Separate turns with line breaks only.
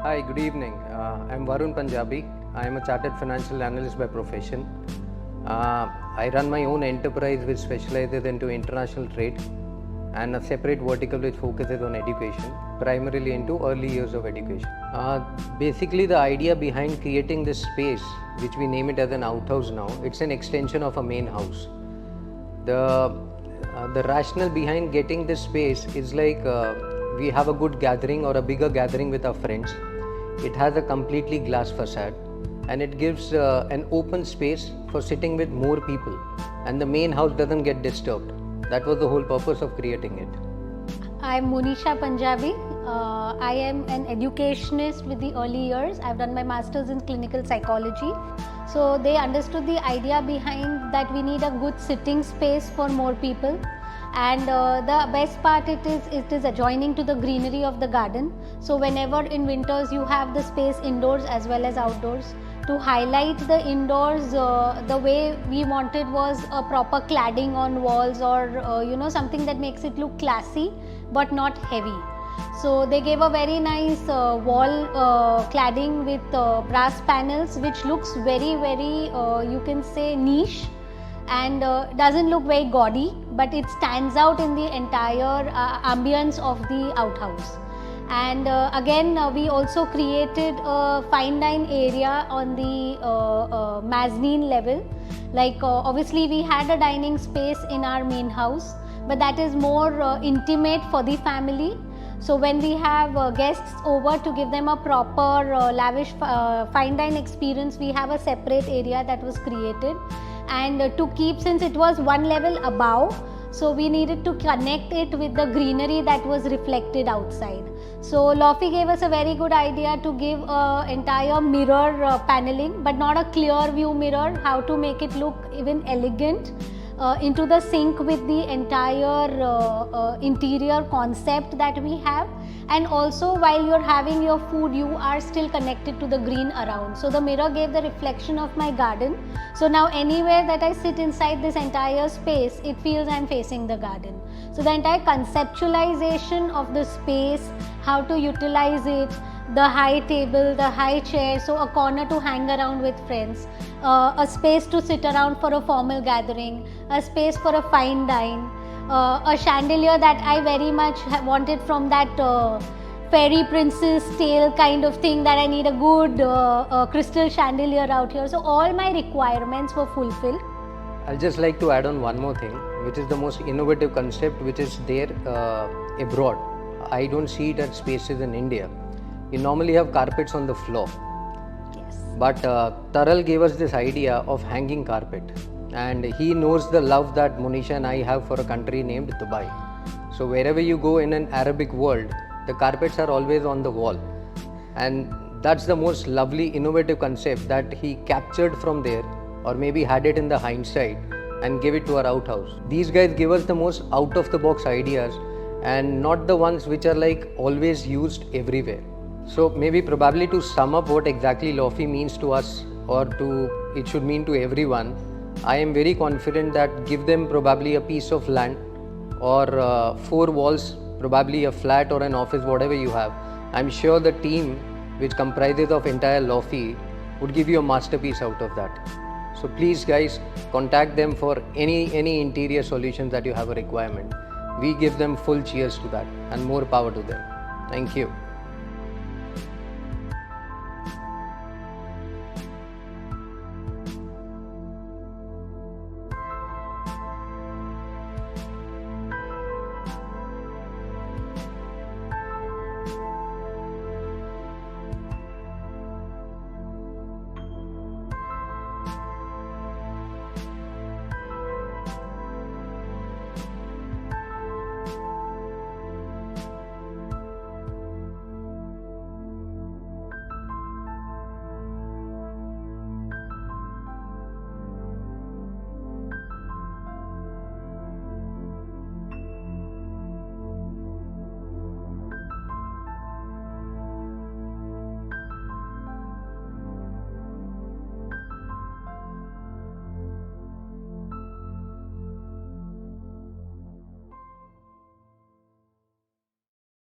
Hi, good evening. I'm Varun Punjabi. I am a chartered financial analyst by profession. I run my own enterprise which specializes into international trade and a separate vertical which focuses on education, primarily into early years of education. Basically, the idea behind creating this space, which we name it as an outhouse now, it's an extension of a main house. The rationale behind getting this space is like we have a good gathering or a bigger gathering with our friends. It has a completely glass facade and it gives an open space for sitting with more people, and the main house doesn't get disturbed. That was the whole purpose of creating it.
I'm Monisha Punjabi. I am an educationist with the early years. I've done my master's in clinical psychology. So they understood the idea behind that we need a good sitting space for more people. And the best part it is adjoining to the greenery of the garden. So whenever in winters you have the space indoors as well as outdoors. To highlight the indoors, the way we wanted was a proper cladding on walls, or something that makes it look classy but not heavy. So they gave a very nice wall cladding with brass panels, which looks very you can say niche, and doesn't look very gaudy, but it stands out in the entire ambience of the outhouse. And again, we also created a fine dine area on the mezzanine level. Like obviously we had a dining space in our main house, but that is more intimate for the family. So when we have guests over, to give them a proper lavish fine dine experience, we have a separate area that was created. And to keep, since it was one level above, so we needed to connect it with the greenery that was reflected outside. So Lofy gave us a very good idea to give entire mirror paneling, but not a clear view mirror, how to make it look even elegant into the sync with the entire interior concept that we have. And also while you're having your food, you are still connected to the green around. So the mirror gave the reflection of my garden. So now anywhere that I sit inside this entire space, it feels I'm facing the garden. So the entire conceptualization of the space, how to utilize it, the high table, the high chair, so a corner to hang around with friends, a space to sit around for a formal gathering, a space for a fine dine, a chandelier that I very much wanted from that fairy princess tale kind of thing, that I need a good crystal chandelier out here. So all my requirements were fulfilled.
I'll just like to add on one more thing, which is the most innovative concept which is there abroad. I don't see it at spaces in India. You normally have carpets on the floor.
Yes.
But Taral gave us this idea of hanging carpet, and he knows the love that Monisha and I have for a country named Dubai. So wherever you go in an Arabic world, the carpets are always on the wall, and that's the most lovely innovative concept that he captured from there, or maybe had it in the hindsight and gave it to our outhouse. These guys give us the most out of the box ideas and not the ones which are like always used everywhere. So maybe probably to sum up what exactly Lofy means to us, or it should mean to everyone, I am very confident that give them probably a piece of land or 4 walls, probably a flat or an office, whatever you have. I'm sure the team which comprises of entire Lofy would give you a masterpiece out of that. So please guys, contact them for any interior solutions that you have a requirement. We give them full cheers to that, and more power to them. Thank you.